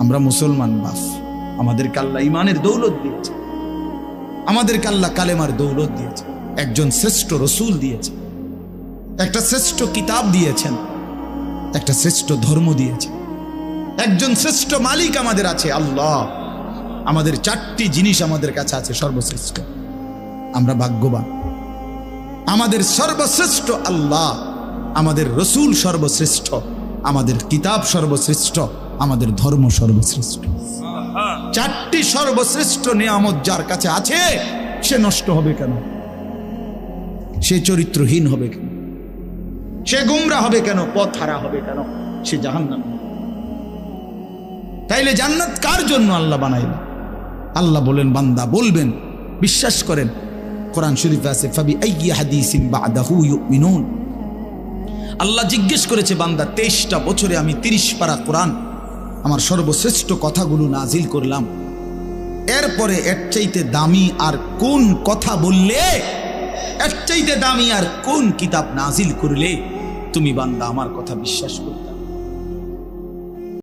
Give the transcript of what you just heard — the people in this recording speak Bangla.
আমরা মুসলমান বাপ, আমাদেরকে আল্লাহ ইমানের দৌলত দিয়েছে, আমাদেরকে আল্লাহ কালেমার দৌলত দিয়েছে, একজন শ্রেষ্ঠ রসুল দিয়েছে, একটা শ্রেষ্ঠ কিতাব দিয়েছেন, একটা শ্রেষ্ঠ ধর্ম দিয়েছে, একজন শ্রেষ্ঠ মালিক আমাদের আছে আল্লাহ। আমাদের চারটি জিনিস আমাদের কাছে আছে সর্বশ্রেষ্ঠ। আমরা ভাগ্যবান। আমাদের সর্বশ্রেষ্ঠ আল্লাহ, আমাদের রসুল সর্বশ্রেষ্ঠ, আমাদের কিতাব সর্বশ্রেষ্ঠ, আমাদের ধর্ম সর্বশ্রেষ্ঠ। চারটি সর্বশ্রেষ্ঠ নিয়ামত যার কাছে আছে, সে নষ্ট হবে কেন? সে চরিত্রহীন হবে কেন? সে গুমরা হবে কেন? পথ হারা হবে কেন? সে জাহান্নামী। তাইলে জান্নাত কার জন্য আল্লাহ বানাইল? আল্লাহ বলেন, বান্দা বলবেন, বিশ্বাস করেন, কোরআন শরীফে আছে, ফাবি আইয়ি হাদিসিন বাদাহু ইউমিনুন। আল্লাহ জিজ্ঞেস করেছে, বান্দা 23টা বছরে আমি 30 পারা কোরআন, আমার সর্বশ্রেষ্ঠ কথাগুলো নাজিল করলাম, এরপরে এর চাইতে দামি আর কোন কথা বললে, এর চাইতে দামি আর কোন কিতাব নাজিল করলে তুমি বান্দা আমার কথা বিশ্বাস করতে?